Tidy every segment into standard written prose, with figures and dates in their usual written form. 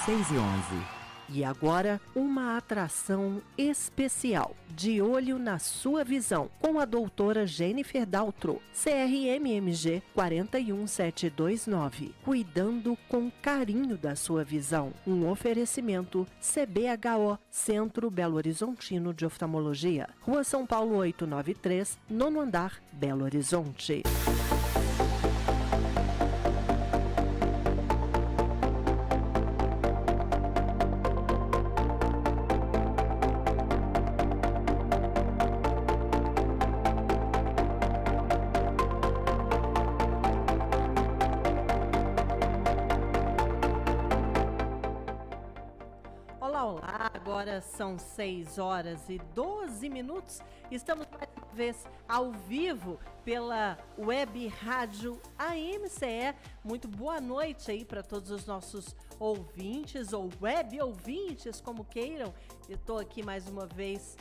6h11. E agora, uma atração especial, De Olho na Sua Visão, com a doutora Jennifer Daltro, CRMMG 41729, cuidando com carinho da sua visão. Um oferecimento CBHO, Centro Belo Horizontino de Oftalmologia, Rua São Paulo 893, 9º andar, Belo Horizonte. Olá, agora são 6h12. Estamos mais uma vez ao vivo pela web rádio AMCE. Muito boa noite aí para todos os nossos ouvintes ou web ouvintes, como queiram. Eu estou aqui mais uma vez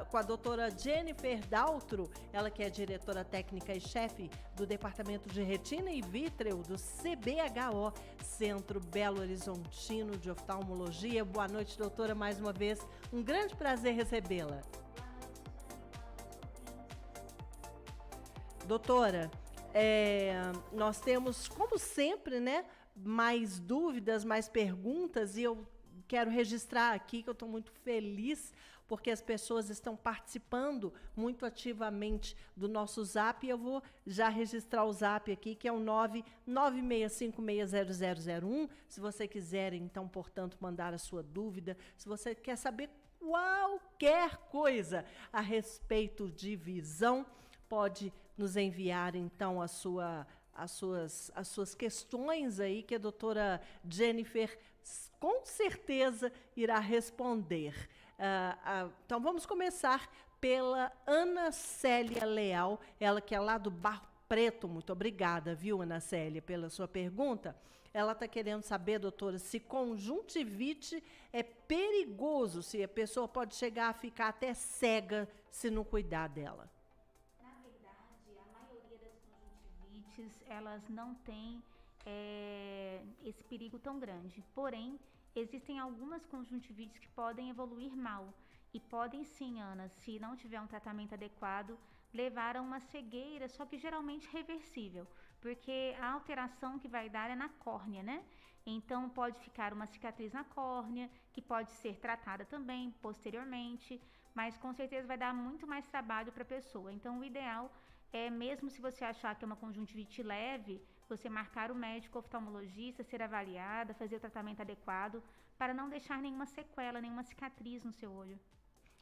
com a doutora Jennifer Daltro, ela que é diretora técnica e chefe do Departamento de Retina e Vítreo do CBHO, Centro Belo Horizontino de Oftalmologia. Boa noite, doutora, mais uma vez. Um grande prazer recebê-la. Doutora, nós temos, como sempre, né, mais dúvidas, mais perguntas, e eu quero registrar aqui que eu estou muito feliz porque as pessoas estão participando muito ativamente do nosso Zap. Eu vou já registrar o Zap aqui, que é o 996560001. Se você quiser, então, portanto, mandar a sua dúvida, se você quer saber qualquer coisa a respeito de visão, pode nos enviar, então, as suas questões aí, que a doutora Jennifer com certeza irá responder. Então vamos começar pela Ana Célia Leal, ela que é lá do Barro Preto. Muito obrigada, viu, Ana Célia, pela sua pergunta. Ela está querendo saber, doutora, se conjuntivite é perigoso, se a pessoa pode chegar a ficar até cega se não cuidar dela. Na verdade, a maioria das conjuntivites, elas não têm esse perigo tão grande. Porém, existem algumas conjuntivites que podem evoluir mal e podem sim, Ana, se não tiver um tratamento adequado, levar a uma cegueira, só que geralmente reversível, porque a alteração que vai dar é na córnea, né? Então pode ficar uma cicatriz na córnea, que pode ser tratada também posteriormente, mas com certeza vai dar muito mais trabalho para a pessoa. Então o ideal é, mesmo se você achar que é uma conjuntivite leve, você marcar o médico oftalmologista, ser avaliada, fazer o tratamento adequado, para não deixar nenhuma sequela, nenhuma cicatriz no seu olho.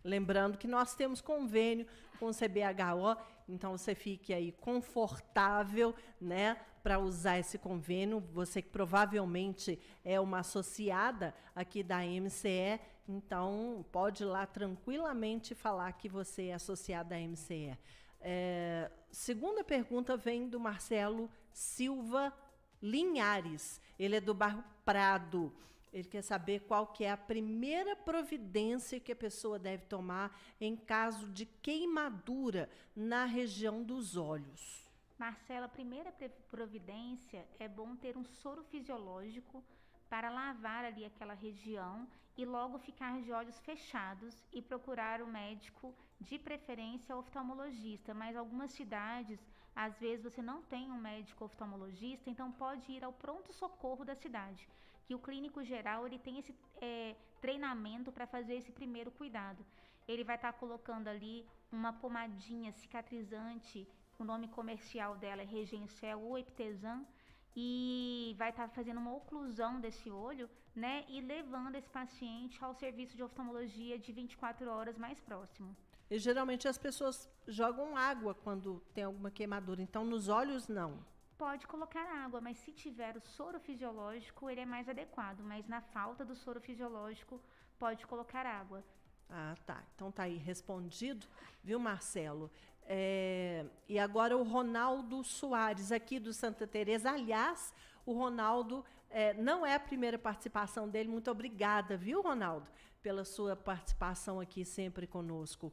Lembrando que nós temos convênio com o CBHO, então você fique aí confortável, né, para usar esse convênio. Você que provavelmente é uma associada aqui da MCE, então pode ir lá tranquilamente falar que você é associada à MCE. Segunda pergunta vem do Marcelo Silva Linhares, ele é do bairro Prado. Ele quer saber qual que é a primeira providência que a pessoa deve tomar em caso de queimadura na região dos olhos. Marcela, a primeira providência é bom ter um soro fisiológico para lavar ali aquela região e logo ficar de olhos fechados e procurar o médico, de preferência oftalmologista, mas algumas cidades, às vezes você não tem um médico oftalmologista, então pode ir ao pronto-socorro da cidade, que o clínico geral ele tem esse treinamento para fazer esse primeiro cuidado. Ele vai estar colocando ali uma pomadinha cicatrizante, o nome comercial dela é Regencel ou Eptesan, e vai estar fazendo uma oclusão desse olho, né, e levando esse paciente ao serviço de oftalmologia de 24 horas mais próximo. E geralmente as pessoas jogam água quando tem alguma queimadura, então nos olhos não. Pode colocar água, mas se tiver o soro fisiológico, ele é mais adequado, mas na falta do soro fisiológico, pode colocar água. Ah, tá. Então tá aí respondido, viu, Marcelo? E agora o Ronaldo Soares, aqui do Santa Teresa. Aliás, o Ronaldo não é a primeira participação dele. Muito obrigada, viu, Ronaldo, pela sua participação aqui sempre conosco.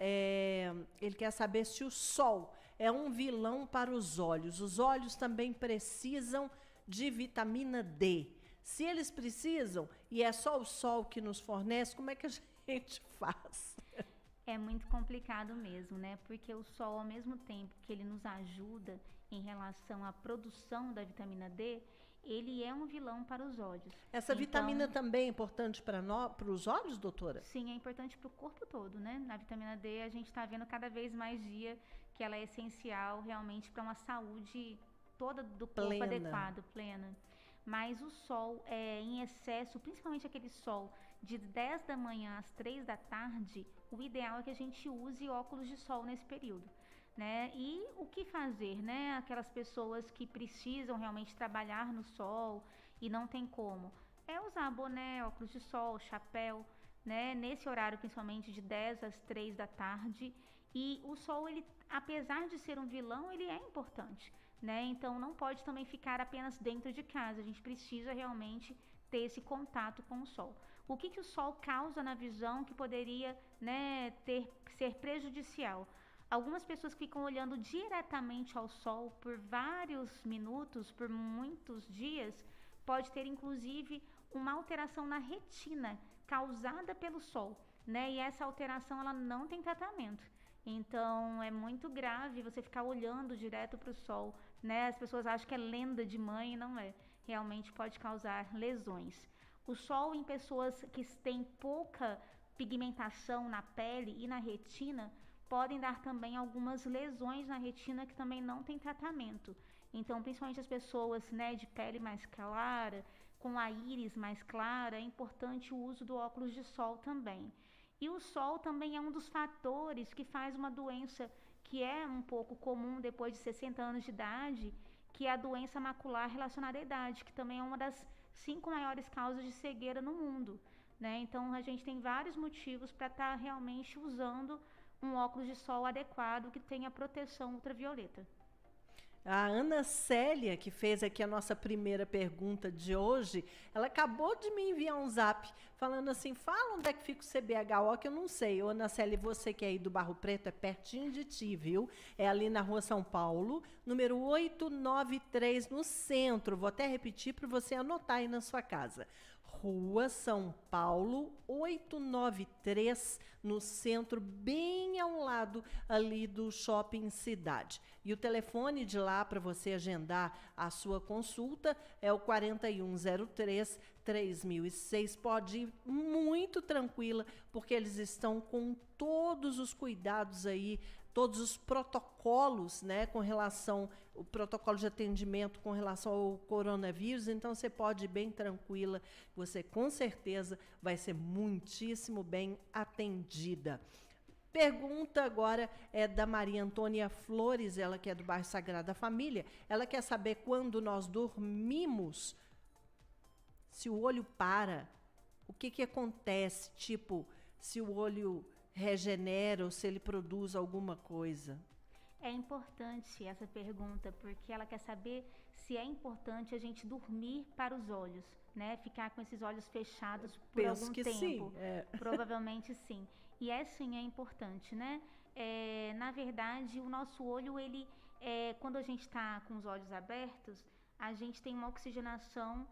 Ele quer saber se o sol é um vilão para os olhos. Os olhos também precisam de vitamina D. Se eles precisam e é só o sol que nos fornece, como é que a gente faz? É muito complicado mesmo, né? Porque o sol, ao mesmo tempo que ele nos ajuda em relação à produção da vitamina D, ele é um vilão para os olhos. Essa vitamina também é importante para os olhos, doutora? Sim, é importante para o corpo todo, né? Na vitamina D, a gente está vendo cada vez mais dia que ela é essencial realmente para uma saúde toda do corpo adequado, plena. Mas o sol em excesso, principalmente aquele sol de 10 da manhã às 3 da tarde, o ideal é que a gente use óculos de sol nesse período, né? E o que fazer, né? Aquelas pessoas que precisam realmente trabalhar no sol e não tem como. É usar boné, óculos de sol, chapéu, né? Nesse horário, principalmente de 10 às 3 da tarde. E o sol, ele, apesar de ser um vilão, ele é importante, né? Então não pode também ficar apenas dentro de casa. A gente precisa realmente ter esse contato com o sol. O que o sol causa na visão que poderia, né, ser prejudicial? Algumas pessoas ficam olhando diretamente ao sol por vários minutos, por muitos dias, pode ter inclusive uma alteração na retina causada pelo sol, né? E essa alteração ela não tem tratamento. Então é muito grave você ficar olhando direto para o sol, né? As pessoas acham que é lenda de mãe e não é. Realmente pode causar lesões. O sol em pessoas que têm pouca pigmentação na pele e na retina podem dar também algumas lesões na retina que também não tem tratamento. Então, principalmente as pessoas, né, de pele mais clara, com a íris mais clara, é importante o uso do óculos de sol também. E o sol também é um dos fatores que faz uma doença que é um pouco comum depois de 60 anos de idade, que é a doença macular relacionada à idade, que também é uma das 5 maiores causas de cegueira no mundo, né? Então a gente tem vários motivos para estar realmente usando um óculos de sol adequado que tenha proteção ultravioleta. A Ana Célia, que fez aqui a nossa primeira pergunta de hoje, ela acabou de me enviar um zap falando assim, fala onde é que fica o CBHO, que eu não sei. Ô, Ana Célia, você que é aí do Barro Preto, é pertinho de ti, viu? É ali na Rua São Paulo, número 893, no centro. Vou até repetir para você anotar aí na sua casa. Rua São Paulo, 893, no centro, bem ao lado ali do Shopping Cidade. E o telefone de lá para você agendar a sua consulta é o 4103-3006. Pode ir muito tranquila, porque eles estão com todos os cuidados aí, todos os protocolos, né, com relação ao protocolo de atendimento com relação ao coronavírus, então você pode ir bem tranquila, você com certeza vai ser muitíssimo bem atendida. Pergunta agora é da Maria Antônia Flores, ela que é do bairro Sagrada Família, ela quer saber quando nós dormimos, se o olho para, o que acontece, tipo, se o olho regenera ou se ele produz alguma coisa? É importante essa pergunta, porque ela quer saber se é importante a gente dormir para os olhos, né? Ficar com esses olhos fechados por algum tempo. Sim, Provavelmente sim. E sim, é importante, né? Na verdade, o nosso olho, ele, quando a gente está com os olhos abertos, a gente tem uma oxigenação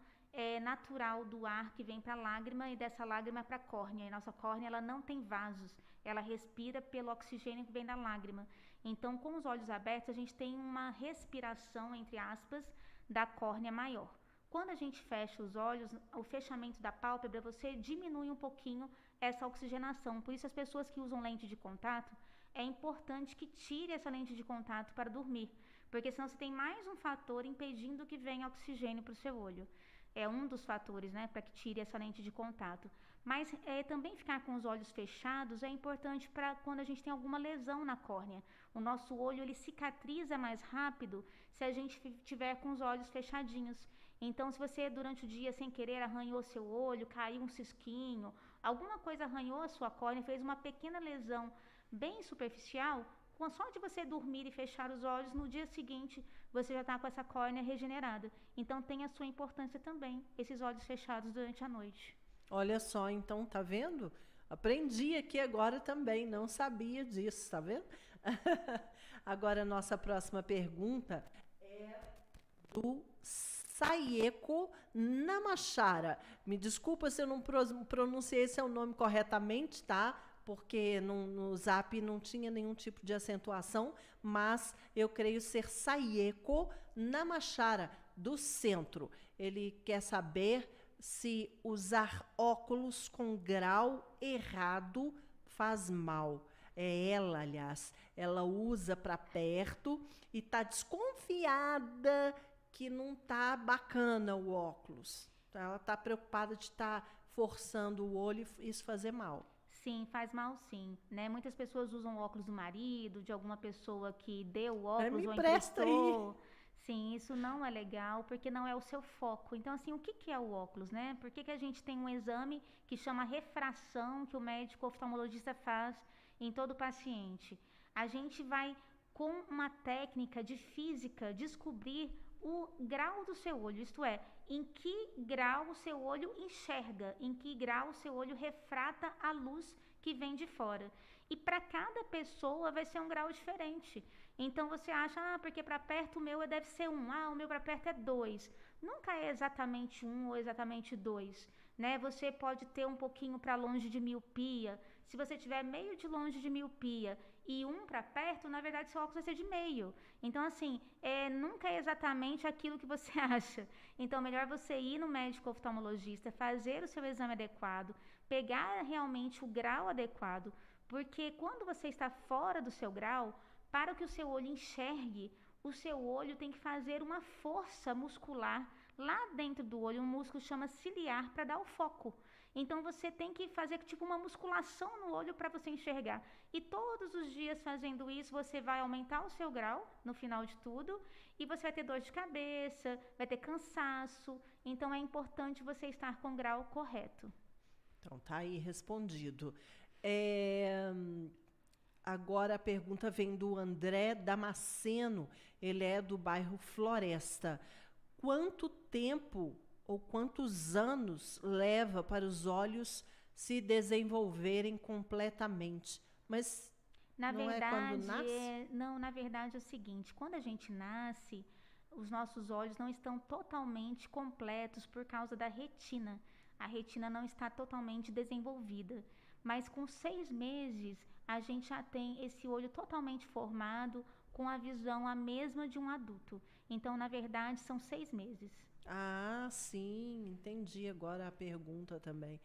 natural do ar que vem para a lágrima e dessa lágrima para a córnea. E nossa córnea, ela não tem vasos, ela respira pelo oxigênio que vem da lágrima. Então, com os olhos abertos, a gente tem uma respiração, entre aspas, da córnea maior. Quando a gente fecha os olhos, o fechamento da pálpebra, você diminui um pouquinho essa oxigenação. Por isso, as pessoas que usam lente de contato, é importante que tire essa lente de contato para dormir, porque senão você tem mais um fator impedindo que venha oxigênio para o seu olho. É um dos fatores, né, para que tire essa lente de contato. Mas também ficar com os olhos fechados é importante para quando a gente tem alguma lesão na córnea. O nosso olho, ele cicatriza mais rápido se a gente tiver com os olhos fechadinhos. Então, se você durante o dia, sem querer, arranhou seu olho, caiu um cisquinho, alguma coisa arranhou a sua córnea, fez uma pequena lesão bem superficial, só de você dormir e fechar os olhos, no dia seguinte você já está com essa córnea regenerada. Então tem a sua importância também, esses olhos fechados durante a noite. Olha só, então, tá vendo? Aprendi aqui agora também, não sabia disso, tá vendo? Agora, a nossa próxima pergunta é do Sayeko Namashara. Me desculpa se eu não pronunciei seu nome corretamente, tá? Porque no Zap não tinha nenhum tipo de acentuação, mas eu creio ser Sayeko Namashara, do centro. Ele quer saber se usar óculos com grau errado faz mal. É ela, aliás, ela usa para perto e está desconfiada que não tá bacana o óculos. Ela está preocupada de estar forçando o olho e isso fazer mal. Sim, faz mal sim, né? Muitas pessoas usam óculos do marido, de alguma pessoa que deu o óculos Me ou empresta emprestou. aí. Sim, isso não é legal, porque não é o seu foco. Então, assim, o que que é o óculos, né? Por que que a gente tem um exame que chama refração, que o médico oftalmologista faz em todo paciente? A gente vai, com uma técnica de física, descobrir o grau do seu olho, isto é, em que grau o seu olho enxerga, em que grau o seu olho refrata a luz que vem de fora. E para cada pessoa vai ser um grau diferente. Então você acha, porque para perto o meu deve ser 1, o meu para perto é 2. Nunca é exatamente 1 ou exatamente 2, né? Você pode ter um pouquinho para longe de miopia. Se você tiver meio de longe de miopia e 1 para perto, na verdade seu óculos vai ser de meio. Então assim, nunca é exatamente aquilo que você acha. Então melhor você ir no médico oftalmologista, fazer o seu exame adequado, pegar realmente o grau adequado, porque quando você está fora do seu grau, para que o seu olho enxergue, o seu olho tem que fazer uma força muscular lá dentro do olho, um músculo chama ciliar para dar o foco. Então você tem que fazer tipo uma musculação no olho para você enxergar. E todos os dias fazendo isso, você vai aumentar o seu grau no final de tudo e você vai ter dor de cabeça, vai ter cansaço. Então é importante você estar com o grau correto. Então tá aí respondido. Agora a pergunta vem do André Damasceno, ele é do bairro Floresta. Quanto tempo ou quantos anos leva para os olhos se desenvolverem completamente? Mas na não verdade, é quando nasce? não, na verdade é o seguinte, quando a gente nasce, os nossos olhos não estão totalmente completos por causa da retina. A retina não está totalmente desenvolvida. Mas com 6 meses, a gente já tem esse olho totalmente formado, com a visão a mesma de um adulto. Então, na verdade, são 6 meses. Ah, sim, entendi agora a pergunta também.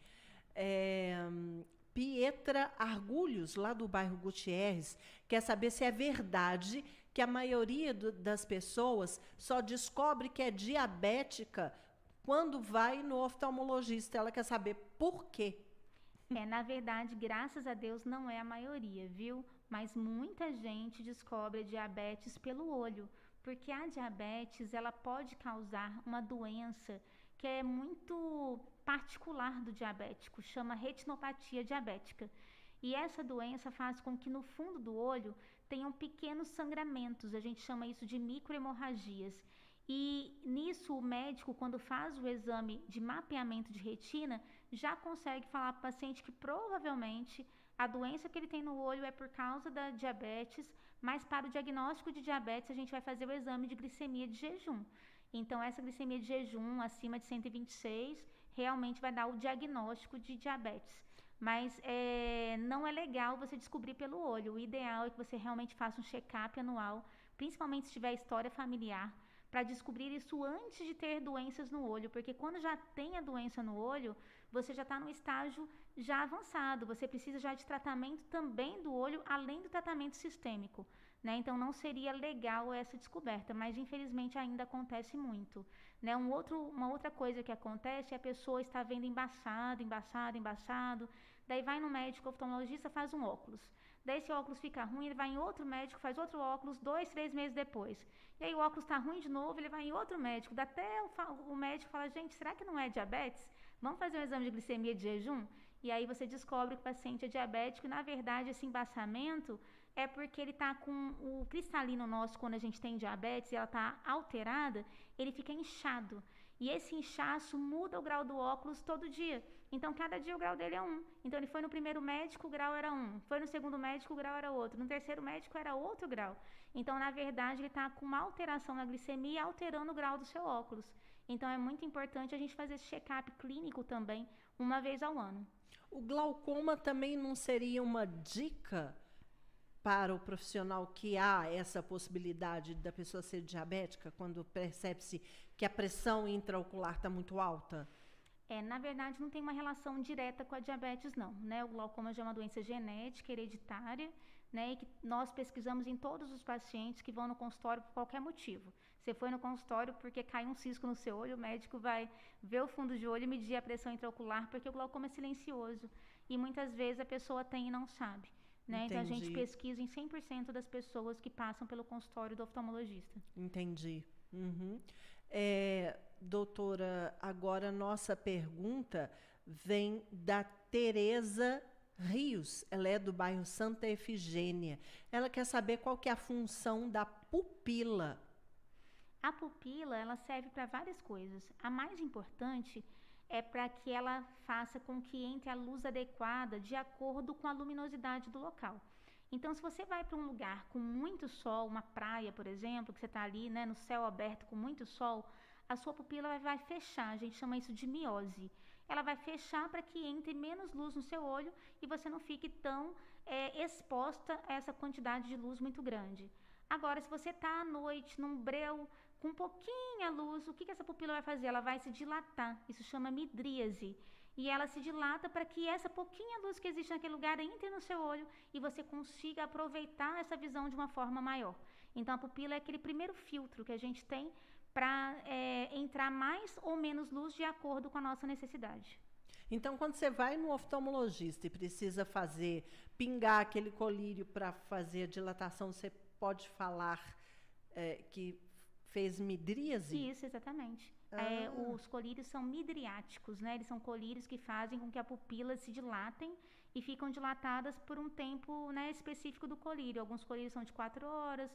Pietra Argulhos, lá do bairro Gutierrez, quer saber se é verdade que a maioria das pessoas só descobre que é diabética quando vai no oftalmologista. Ela quer saber por quê. Na verdade, graças a Deus, não é a maioria, viu? Mas muita gente descobre a diabetes pelo olho, porque a diabetes, ela pode causar uma doença que é muito particular do diabético, chama retinopatia diabética. E essa doença faz com que no fundo do olho tenham pequenos sangramentos, a gente chama isso de microhemorragias. E nisso o médico, quando faz o exame de mapeamento de retina, já consegue falar para o paciente que provavelmente a doença que ele tem no olho é por causa da diabetes, mas para o diagnóstico de diabetes a gente vai fazer o exame de glicemia de jejum. Então essa glicemia de jejum acima de 126 realmente vai dar o diagnóstico de diabetes. Mas não é legal você descobrir pelo olho. O ideal é que você realmente faça um check-up anual, principalmente se tiver história familiar, para descobrir isso antes de ter doenças no olho, porque quando já tem a doença no olho, você já está no estágio já avançado, você precisa já de tratamento também do olho, além do tratamento sistêmico, né? Então não seria legal essa descoberta, mas infelizmente ainda acontece muito, né? Uma outra coisa que acontece é a pessoa está vendo embaçado, daí vai no médico oftalmologista, faz um óculos. Daí esse óculos fica ruim, ele vai em outro médico, faz outro óculos 2, 3 meses depois. E aí o óculos está ruim de novo, ele vai em outro médico. Dá até o médico fala, gente, será que não é diabetes? Vamos fazer um exame de glicemia de jejum? E aí você descobre que o paciente é diabético e, na verdade, esse embaçamento é porque ele está com o cristalino nosso, quando a gente tem diabetes e ela está alterada, ele fica inchado. E esse inchaço muda o grau do óculos todo dia. Então, cada dia o grau dele é 1. Então, ele foi no primeiro médico, o grau era 1. Foi no segundo médico, o grau era outro. No terceiro médico, era outro grau. Então, na verdade, ele está com uma alteração na glicemia, alterando o grau do seu óculos. Então é muito importante a gente fazer esse check-up clínico também, uma vez ao ano. O glaucoma também não seria uma dica para o profissional que há essa possibilidade da pessoa ser diabética quando percebe-se que a pressão intraocular está muito alta? Na verdade, não tem uma relação direta com a diabetes, não, né? O glaucoma já é uma doença genética, hereditária, né? E que nós pesquisamos em todos os pacientes que vão no consultório por qualquer motivo. Você foi no consultório porque caiu um cisco no seu olho, o médico vai ver o fundo de olho e medir a pressão intraocular, porque o glaucoma é silencioso. E muitas vezes a pessoa tem e não sabe, né? Então a gente pesquisa em 100% das pessoas que passam pelo consultório do oftalmologista. Entendi. Uhum. Doutora, agora nossa pergunta vem da Tereza Rios. Ela é do bairro Santa Efigênia. Ela quer saber qual que é a função da pupila. A pupila, ela serve para várias coisas. A mais importante é para que ela faça com que entre a luz adequada de acordo com a luminosidade do local. Então, se você vai para um lugar com muito sol, uma praia, por exemplo, que você está ali, né, no céu aberto com muito sol, a sua pupila vai fechar, a gente chama isso de miose. Ela vai fechar para que entre menos luz no seu olho e você não fique tão exposta a essa quantidade de luz muito grande. Agora, se você está à noite, num breu, com pouquinha luz, o que essa pupila vai fazer? Ela vai se dilatar, isso chama midríase. E ela se dilata para que essa pouquinha luz que existe naquele lugar entre no seu olho e você consiga aproveitar essa visão de uma forma maior. Então, a pupila é aquele primeiro filtro que a gente tem para entrar mais ou menos luz de acordo com a nossa necessidade. Então, quando você vai no oftalmologista e precisa pingar aquele colírio para fazer a dilatação, você pode falar que fez midríase? Isso, exatamente. Os colírios são midriáticos, né? Eles são colírios que fazem com que a pupila se dilatem e ficam dilatadas por um tempo, né, específico do colírio. Alguns colírios são de 4 horas,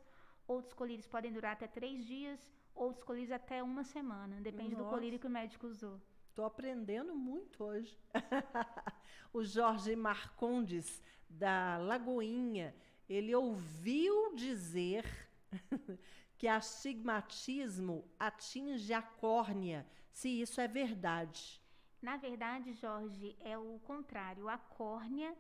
outros colírios podem durar até 3 dias, outros colírios até 1 semana. Depende do colírio que o médico usou. Estou aprendendo muito hoje. O Jorge Marcondes, da Lagoinha, ele ouviu dizer que astigmatismo atinge a córnea, se isso é verdade. Na verdade, Jorge, é o contrário. A córnea,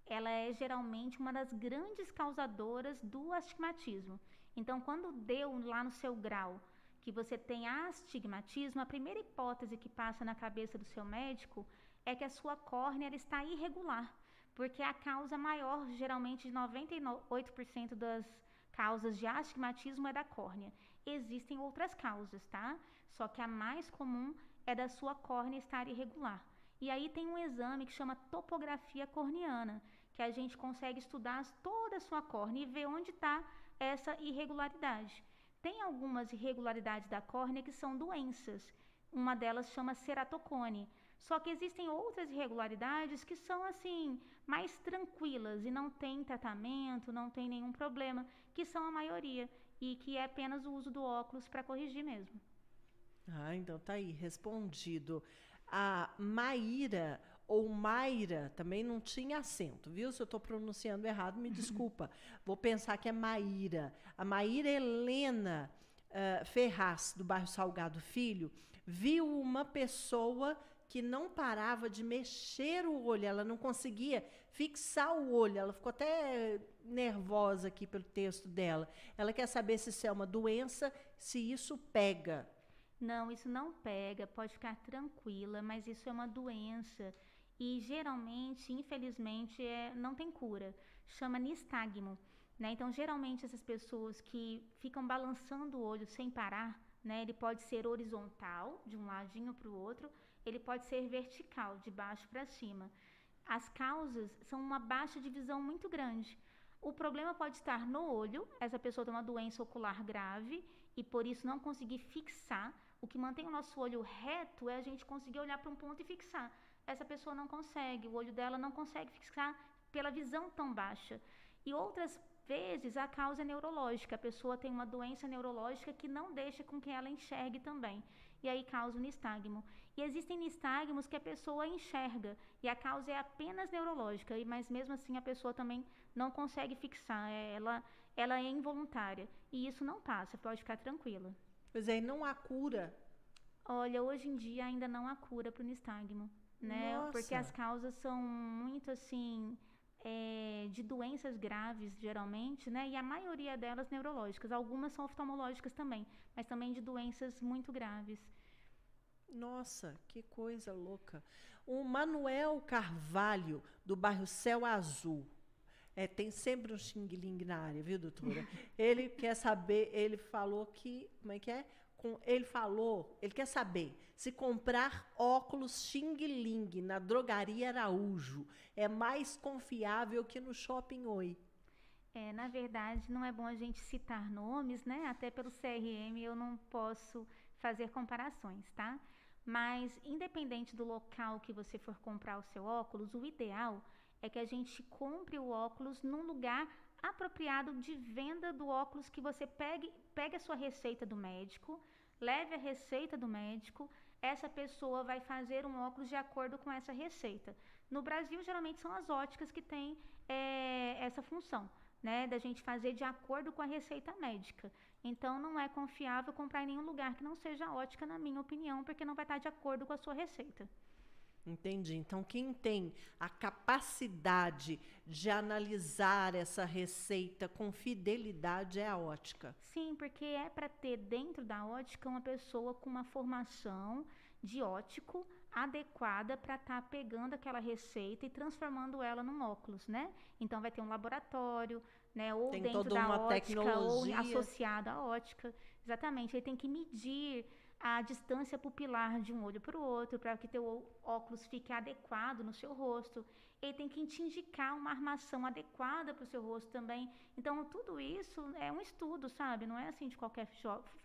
ela é geralmente uma das grandes causadoras do astigmatismo. Então, quando deu lá no seu grau que você tem astigmatismo, a primeira hipótese que passa na cabeça do seu médico é que a sua córnea ela está irregular, porque a causa maior, geralmente de 98% das causas de astigmatismo é da córnea. Existem outras causas, tá? Só que a mais comum é da sua córnea estar irregular. E aí tem um exame que chama topografia corneana, que a gente consegue estudar toda a sua córnea e ver onde está essa irregularidade. Tem algumas irregularidades da córnea que são doenças. Uma delas chama ceratocone. Só que existem outras irregularidades que são assim, mais tranquilas e não tem tratamento, não tem nenhum problema, que são a maioria e que é apenas o uso do óculos para corrigir mesmo. Então tá aí, respondido. A Maíra, ou Mayra, também não tinha acento, viu? Se eu estou pronunciando errado, me desculpa. Vou pensar que é Maíra. A Maíra Helena Ferraz, do bairro Salgado Filho, viu uma pessoa que não parava de mexer o olho, ela não conseguia fixar o olho, ela ficou até nervosa aqui pelo texto dela. Ela quer saber se isso é uma doença, se isso pega. Não, isso não pega, pode ficar tranquila, mas isso é uma doença e geralmente, infelizmente, não tem cura. Chama nistagmo, né? Então, geralmente essas pessoas que ficam balançando o olho sem parar, né? Ele pode ser horizontal, de um ladinho para o outro, ele pode ser vertical, de baixo para cima. As causas são uma baixa de visão muito grande. O problema pode estar no olho, essa pessoa tem uma doença ocular grave e por isso não conseguir fixar. O que mantém o nosso olho reto é a gente conseguir olhar para um ponto e fixar. Essa pessoa não consegue, o olho dela não consegue fixar pela visão tão baixa. E outras vezes a causa é neurológica, a pessoa tem uma doença neurológica que não deixa com que ela enxergue também. E aí causa o nistagmo. E existem nistagmos que a pessoa enxerga e a causa é apenas neurológica, mas mesmo assim a pessoa também não consegue fixar, ela é involuntária. E isso não passa, pode ficar tranquila. Pois é, não há cura. Olha, hoje em dia ainda não há cura para o nistagmo, né? Porque Nossa. as causas são muito assim, de doenças graves, geralmente, né? E a maioria delas neurológicas. Algumas são oftalmológicas também, mas também de doenças muito graves. Nossa, que coisa louca. O Manuel Carvalho, do bairro Céu Azul. Tem sempre um xing-ling na área, viu, doutora? Ele quer saber, ele falou que, como é que é? Ele quer saber se comprar óculos xing-ling na drogaria Araújo é mais confiável que no Shopping Oi. Na verdade, não é bom a gente citar nomes, né? Até pelo CRM eu não posso fazer comparações, tá? Mas, independente do local que você for comprar o seu óculos, o ideal é que a gente compre o óculos num lugar apropriado de venda do óculos, que você pegue a sua receita do médico, leve a receita do médico, essa pessoa vai fazer um óculos de acordo com essa receita. No Brasil, geralmente são as óticas que têm essa função, né, da gente fazer de acordo com a receita médica. Então, não é confiável comprar em nenhum lugar que não seja ótica, na minha opinião, porque não vai estar de acordo com a sua receita. Entendi. Então, quem tem a capacidade de analisar essa receita com fidelidade é a ótica. Sim, porque é para ter dentro da ótica uma pessoa com uma formação de ótico adequada para estar pegando aquela receita e transformando ela num óculos, né? Então vai ter um laboratório, né? Ou Tem dentro toda da uma ótica ou tecnologia. associado à ótica. Exatamente. Ele tem que medir a distância pupilar de um olho para o outro, para que teu óculos fique adequado no seu rosto. Ele tem que te indicar uma armação adequada para o seu rosto também. Então, tudo isso é um estudo, sabe? Não é assim de qualquer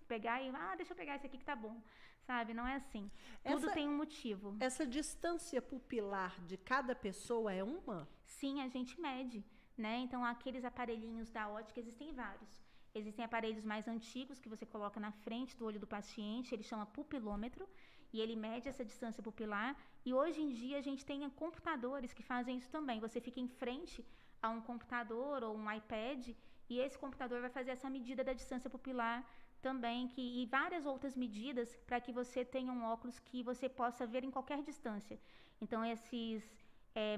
pegar e, deixa eu pegar esse aqui que tá bom, sabe? Não é assim. Tudo Essa, tem um motivo. essa distância pupilar de cada pessoa é uma? Sim, a gente mede, né? Então, aqueles aparelhinhos da ótica, existem vários. Existem aparelhos mais antigos que você coloca na frente do olho do paciente, ele chama pupilômetro, e ele mede essa distância pupilar. E hoje em dia a gente tem computadores que fazem isso também. Você fica em frente a um computador ou um iPad, e esse computador vai fazer essa medida da distância pupilar também, e várias outras medidas para que você tenha um óculos que você possa ver em qualquer distância. Então, esses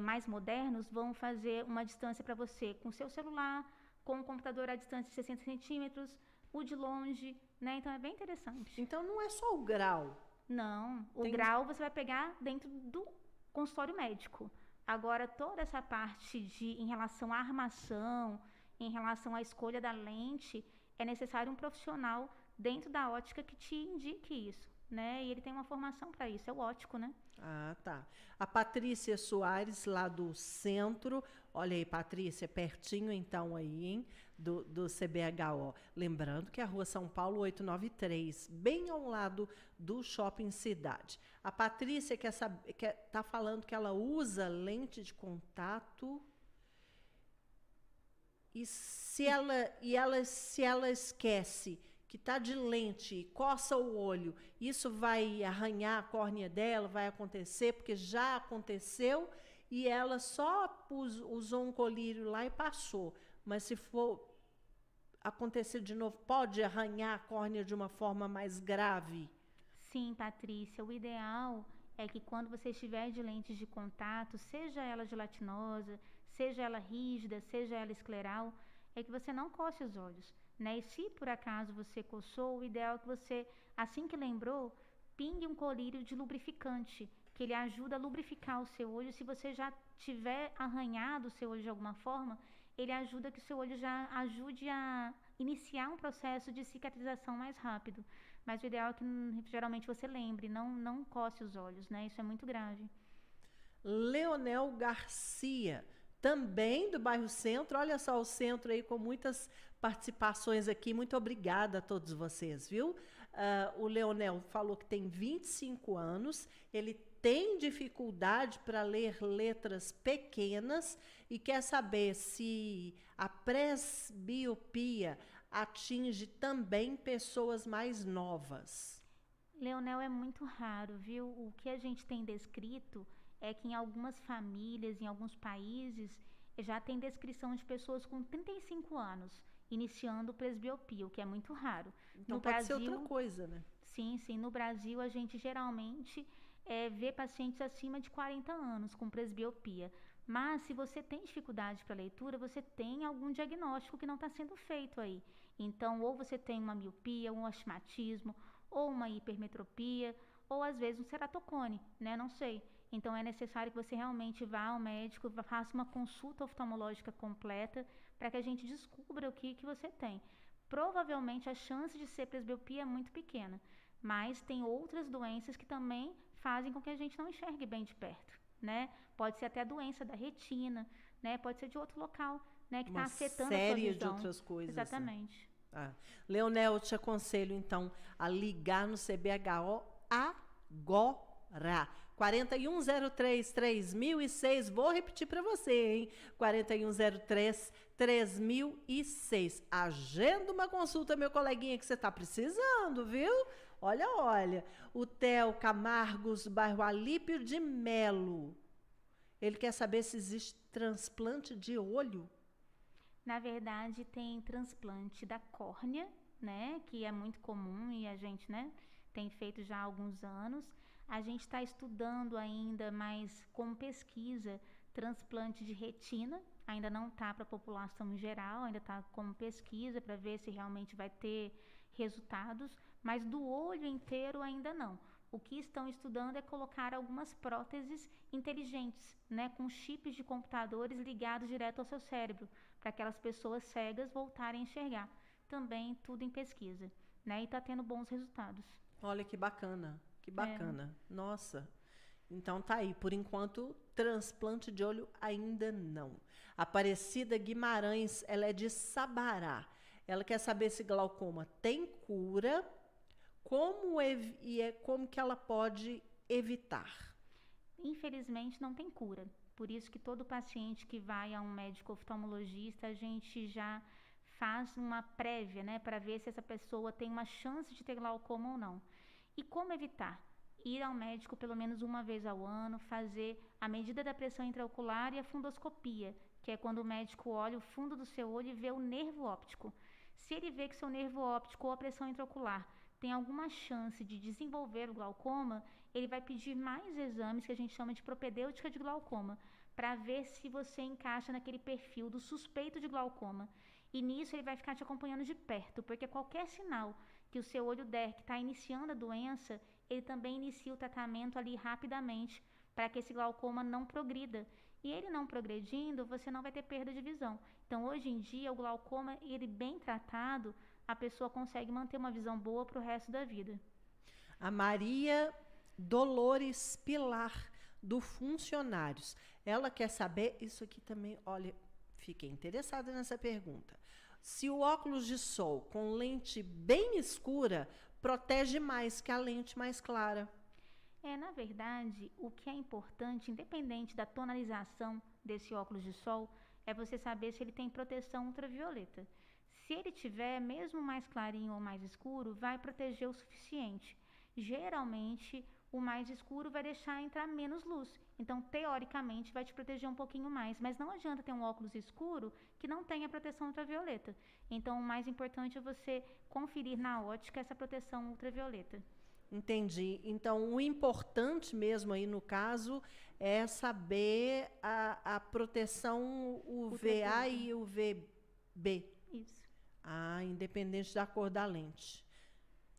mais modernos vão fazer uma distância para você com o seu celular, com o computador à distância de 60 centímetros, o de longe, né? Então é bem interessante. Então não é só o grau. Não, o grau você vai pegar dentro do consultório médico. Agora, toda essa parte em relação à armação, em relação à escolha da lente, é necessário um profissional dentro da ótica que te indique isso, né? E ele tem uma formação para isso, é o ótico, né? Ah, tá. A Patrícia Soares, lá do centro. Olha aí, Patrícia, pertinho então aí, hein? Do CBHO. Lembrando que é a Rua São Paulo 893, bem ao lado do Shopping Cidade. A Patrícia tá falando que ela usa lente de contato. E se ela esquece que está de lente e coça o olho, isso vai arranhar a córnea dela, vai acontecer, porque já aconteceu, e ela só usou um colírio lá e passou. Mas se for acontecer de novo, pode arranhar a córnea de uma forma mais grave? Sim, Patrícia, o ideal é que quando você estiver de lentes de contato, seja ela gelatinosa, seja ela rígida, seja ela escleral, é que você não coce os olhos, né? E se por acaso você coçou, o ideal é que você, assim que lembrou, pingue um colírio de lubrificante, que ele ajuda a lubrificar o seu olho. Se você já tiver arranhado o seu olho de alguma forma, ele ajuda que o seu olho já ajude a iniciar um processo de cicatrização mais rápido. Mas o ideal é que geralmente você lembre, não coce os olhos, né? Isso é muito grave. Leonel Garcia, também do bairro Centro. Olha só o centro aí com muitas participações aqui. Muito obrigada a todos vocês, viu? O Leonel falou que tem 25 anos, ele tem dificuldade para ler letras pequenas e quer saber se a presbiopia atinge também pessoas mais novas. Leonel, é muito raro, viu? O que a gente tem descrito é que em algumas famílias, em alguns países, já tem descrição de pessoas com 35 anos iniciando presbiopia, o que é muito raro. Então No pode Brasil, ser outra coisa, né? Sim, sim. No Brasil, a gente geralmente vê pacientes acima de 40 anos com presbiopia. Mas, se você tem dificuldade para leitura, você tem algum diagnóstico que não está sendo feito aí. Então, ou você tem uma miopia, um astigmatismo, ou uma hipermetropia, ou às vezes um ceratocone, né? Não sei. Então, é necessário que você realmente vá ao médico, faça uma consulta oftalmológica completa para que a gente descubra o que você tem. Provavelmente a chance de ser presbiopia é muito pequena, mas tem outras doenças que também fazem com que a gente não enxergue bem de perto, né? Pode ser até a doença da retina, né? Pode ser de outro local, né? Que está afetando a sua série de visão. outras coisas. Exatamente. Leonel, eu te aconselho, então, a ligar no CBHO agora. 4103-3006. Vou repetir para você, hein? 4103-3006. Agenda uma consulta, meu coleguinha, que você está precisando, viu? Olha, olha. O Theo Camargos, bairro Alípio de Melo. Ele quer saber se existe transplante de olho. Na verdade, tem transplante da córnea, né? Que é muito comum e a gente, né, tem feito já há alguns anos. A gente está estudando ainda, mas como pesquisa, transplante de retina. Ainda não está para a população em geral, ainda está como pesquisa para ver se realmente vai ter resultados, mas do olho inteiro ainda não. O que estão estudando é colocar algumas próteses inteligentes, né, com chips de computadores ligados direto ao seu cérebro, para aquelas pessoas cegas voltarem a enxergar. Também tudo em pesquisa, né, e está tendo bons resultados. Olha que bacana, que bacana. Nossa, então tá aí. Por enquanto, transplante de olho ainda não. Aparecida Guimarães, ela é de Sabará. Ela quer saber se glaucoma tem cura, como que ela pode evitar. Infelizmente, não tem cura. Por isso que todo paciente que vai a um médico oftalmologista, a gente já faz uma prévia, né, para ver se essa pessoa tem uma chance de ter glaucoma ou não. E como evitar? Ir ao médico pelo menos uma vez ao ano, fazer a medida da pressão intraocular e a fundoscopia, que é quando o médico olha o fundo do seu olho e vê o nervo óptico. Se ele vê que seu nervo óptico ou a pressão intraocular tem alguma chance de desenvolver o glaucoma, ele vai pedir mais exames que a gente chama de propedêutica de glaucoma, para ver se você encaixa naquele perfil do suspeito de glaucoma. E nisso ele vai ficar te acompanhando de perto, porque qualquer sinal que o seu olho der que está iniciando a doença, ele também inicia o tratamento ali rapidamente, para que esse glaucoma não progrida. E ele não progredindo, você não vai ter perda de visão. Então, hoje em dia, o glaucoma, ele bem tratado, a pessoa consegue manter uma visão boa para o resto da vida. A Maria Dolores Pilar, do Funcionários. Ela quer saber, isso aqui também, olha, fiquei interessada nessa pergunta. Se o óculos de sol com lente bem escura protege mais que a lente mais clara. Na verdade, o que é importante, independente da tonalização desse óculos de sol, é você saber se ele tem proteção ultravioleta. Se ele tiver, mesmo mais clarinho ou mais escuro, vai proteger o suficiente. Geralmente, o mais escuro vai deixar entrar menos luz. Então, teoricamente, vai te proteger um pouquinho mais. Mas não adianta ter um óculos escuro que não tenha proteção ultravioleta. Então, o mais importante é você conferir na ótica essa proteção ultravioleta. Entendi. Então, o importante mesmo aí, no caso, é saber a proteção UVA e UVB. Isso. Independente da cor da lente.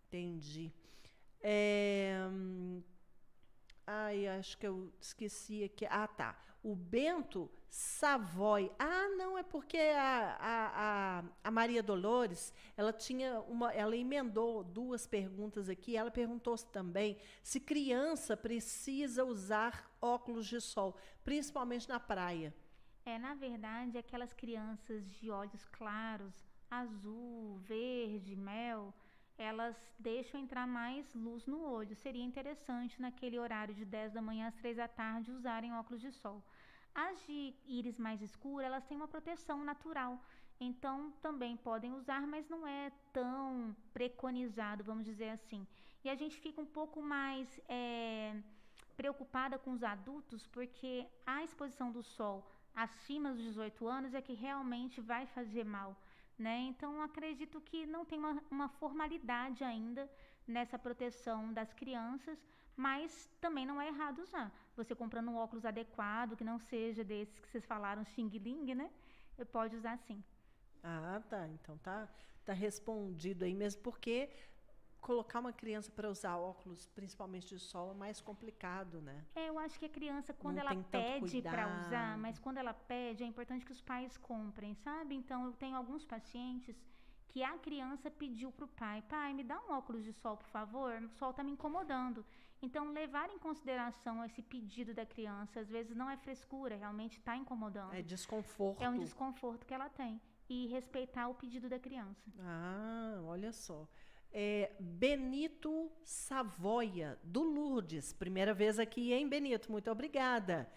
Entendi. Acho que eu esqueci aqui. Tá. O Bento Savoy. Não, é porque a Maria Dolores, ela emendou duas perguntas aqui. Ela perguntou também se criança precisa usar óculos de sol, principalmente na praia. Na verdade, aquelas crianças de olhos claros, azul, verde, mel, elas deixam entrar mais luz no olho. Seria interessante naquele horário de 10 da manhã às 3 da tarde usarem óculos de sol. As de íris mais escura, elas têm uma proteção natural, então também podem usar, mas não é tão preconizado, vamos dizer assim. E a gente fica um pouco mais preocupada com os adultos, porque a exposição do sol acima dos 18 anos é que realmente vai fazer mal, né? Então, acredito que não tem uma formalidade ainda nessa proteção das crianças, mas também não é errado usar. Você comprando um óculos adequado, que não seja desses que vocês falaram, xing-ling, né? Pode usar sim. Ah, tá. Então tá respondido aí mesmo, porque colocar uma criança para usar óculos, principalmente de sol, é mais complicado, né? Eu acho que a criança, quando Não ela tem tanto pede para usar, cuidado. mas quando ela pede, é importante que os pais comprem, sabe? Então, eu tenho alguns pacientes que a criança pediu para o pai, me dá um óculos de sol, por favor, o sol está me incomodando. Então, levar em consideração esse pedido da criança, às vezes não é frescura, realmente está incomodando. É desconforto. É um desconforto que ela tem. E respeitar o pedido da criança. Ah, olha só. Benito Savoia, do Lourdes. Primeira vez aqui, hein, Benito? Muito obrigada.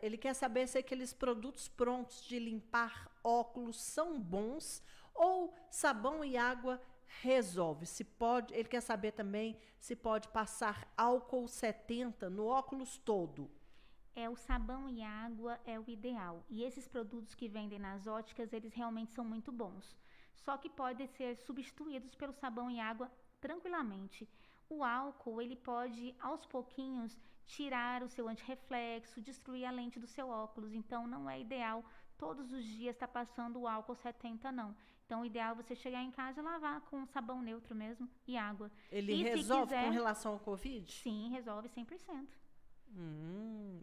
Ele quer saber se aqueles produtos prontos de limpar óculos são bons ou sabão e água resolve. Se pode, ele quer saber também se pode passar álcool 70 no óculos todo. O sabão e água é o ideal. E esses produtos que vendem nas óticas, eles realmente são muito bons. Só que podem ser substituídos pelo sabão e água tranquilamente. O álcool, ele pode, aos pouquinhos, tirar o seu antirreflexo, destruir a lente do seu óculos. Então, não é ideal todos os dias estar passando o álcool 70, não. Então, o ideal é você chegar em casa e lavar com sabão neutro mesmo e água. Ele E resolve com relação ao Covid? Sim, resolve 100%.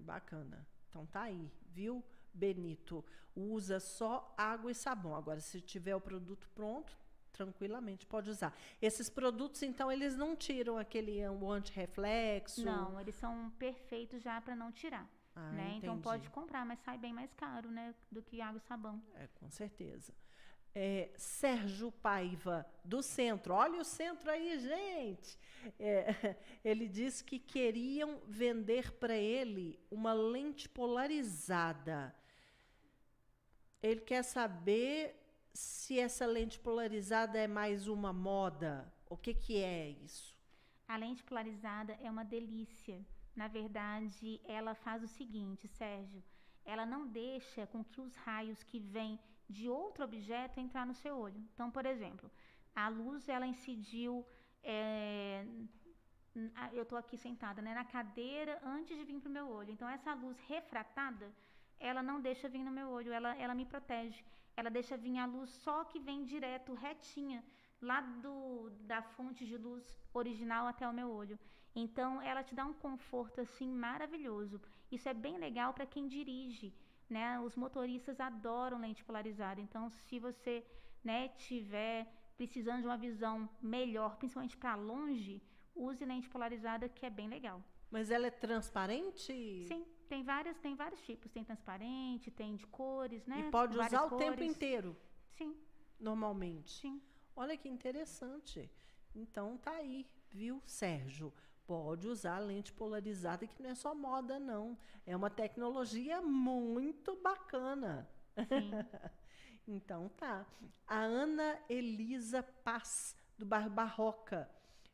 Bacana. Então tá aí, viu, Benito? Usa só água e sabão. Agora, se tiver o produto pronto, tranquilamente pode usar. Esses produtos, então, eles não tiram o antirreflexo? Não, eles são perfeitos já para não tirar. Né? Então pode comprar, mas sai bem mais caro, né, do que água e sabão. Com certeza. Sérgio Paiva, do Centro. Olha o Centro aí, gente! Ele disse que queriam vender para ele uma lente polarizada. Ele quer saber se essa lente polarizada é mais uma moda. O que é isso? A lente polarizada é uma delícia. Na verdade, ela faz o seguinte, Sérgio, ela não deixa com que os raios que vêm de outro objeto entrar no seu olho. Então, por exemplo, a luz, ela incidiu, eu estou aqui sentada, né, na cadeira antes de vir para o meu olho. Então, essa luz refratada, ela não deixa vir no meu olho, ela me protege. Ela deixa vir a luz só que vem direto, retinha, lá da fonte de luz original até o meu olho. Então, ela te dá um conforto, assim, maravilhoso. Isso é bem legal para quem dirige, né? Os motoristas adoram lente polarizada. Então, se você, né, tiver precisando de uma visão melhor, principalmente para longe, use lente polarizada, que é bem legal. Mas ela é transparente? Sim, tem vários tipos. Tem transparente, tem de cores, né? E pode usar o cores. Tempo inteiro? Sim. Normalmente? Sim. Olha que interessante. Então, tá aí, viu, Sérgio? Pode usar lente polarizada, que não é só moda, não. É uma tecnologia muito bacana. Sim. Então, tá. A Ana Elisa Paz, do bairro Barroca.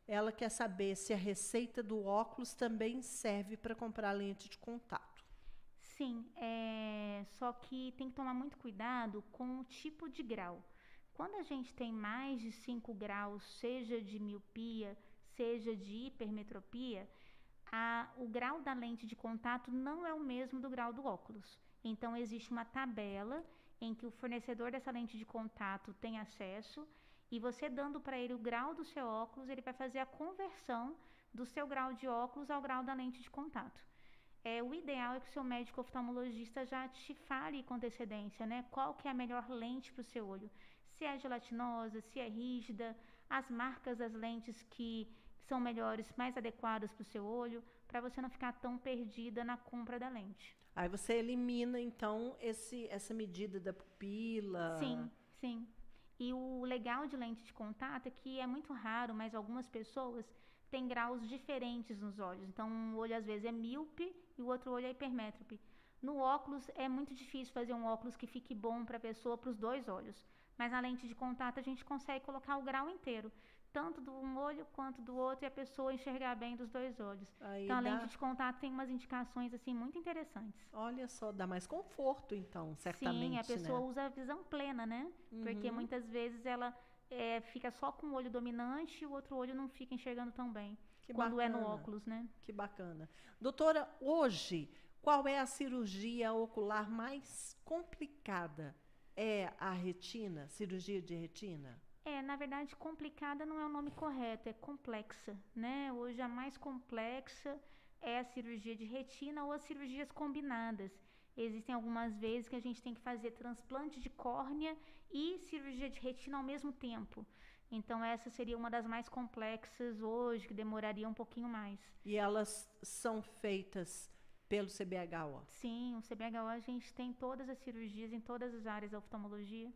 Ela quer saber se a receita do óculos também serve para comprar lente de contato. Sim, só que tem que tomar muito cuidado com o tipo de grau. Quando a gente tem mais de 5 graus, seja de miopia, seja de hipermetropia, o grau da lente de contato não é o mesmo do grau do óculos. Então, existe uma tabela em que o fornecedor dessa lente de contato tem acesso e você dando para ele o grau do seu óculos, ele vai fazer a conversão do seu grau de óculos ao grau da lente de contato. O ideal é que o seu médico oftalmologista já te fale com antecedência, né? Qual que é a melhor lente para o seu olho. Se é gelatinosa, se é rígida, as marcas das lentes que são melhores, mais adequadas para o seu olho, para você não ficar tão perdida na compra da lente. Aí você elimina, então, essa medida da pupila. Sim, sim. E o legal de lente de contato é que é muito raro, mas algumas pessoas têm graus diferentes nos olhos. Então, um olho às vezes é míope e o outro olho é hipermétrope. No óculos, é muito difícil fazer um óculos que fique bom para a pessoa, para os dois olhos. Mas na lente de contato a gente consegue colocar o grau inteiro, tanto de um olho quanto do outro, e a pessoa enxergar bem dos dois olhos. Aí então a lente de contato tem umas indicações assim muito interessantes. Olha só, dá mais conforto então, certamente. Sim, a pessoa né? usa a visão plena, né? Porque muitas vezes ela fica só com o olho dominante e o outro olho não fica enxergando tão bem. Que Quando é no bacana. óculos, né? Que bacana. Doutora, hoje, qual é a cirurgia ocular mais complicada? É a retina, cirurgia de retina? Na verdade, complicada não é o nome correto, é complexa, né? Hoje a mais complexa é a cirurgia de retina ou as cirurgias combinadas. Existem algumas vezes que a gente tem que fazer transplante de córnea e cirurgia de retina ao mesmo tempo. Então, essa seria uma das mais complexas hoje, que demoraria um pouquinho mais. E elas são feitas pelo CBHO? Sim, o CBHO a gente tem todas as cirurgias em todas as áreas da oftalmologia,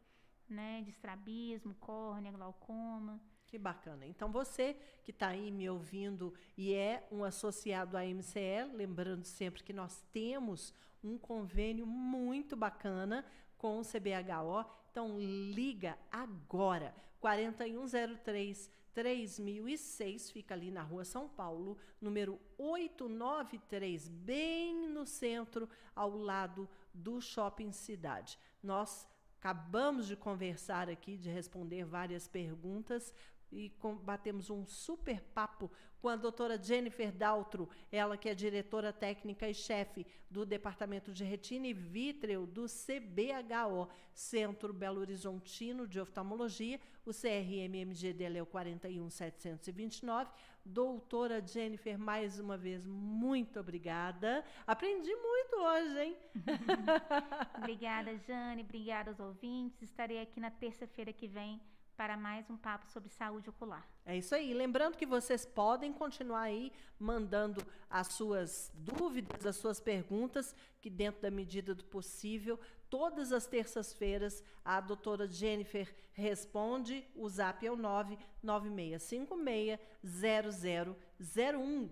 né? De estrabismo, córnea, glaucoma. Que bacana. Então, você que está aí me ouvindo e é um associado à MCE, lembrando sempre que nós temos um convênio muito bacana com o CBHO. Então, liga agora, 4103-3006, fica ali na Rua São Paulo, número 893, bem no centro, ao lado do Shopping Cidade. Nós acabamos de conversar aqui, de responder várias perguntas e batemos um super papo com a doutora Jennifer Daltro, ela que é diretora técnica e chefe do Departamento de Retina e Vítreo do CBHO, Centro Belo Horizontino de Oftalmologia. O CRM-MG dela é o 41729. Doutora Jennifer, mais uma vez, muito obrigada. Aprendi muito hoje, hein? Obrigada, Jane. Obrigada aos ouvintes. Estarei aqui na terça-feira que vem para mais um papo sobre saúde ocular. É isso aí. Lembrando que vocês podem continuar aí mandando as suas dúvidas, as suas perguntas, que dentro da medida do possível, todas as terças-feiras, a doutora Jennifer responde. O zap é o 996560001.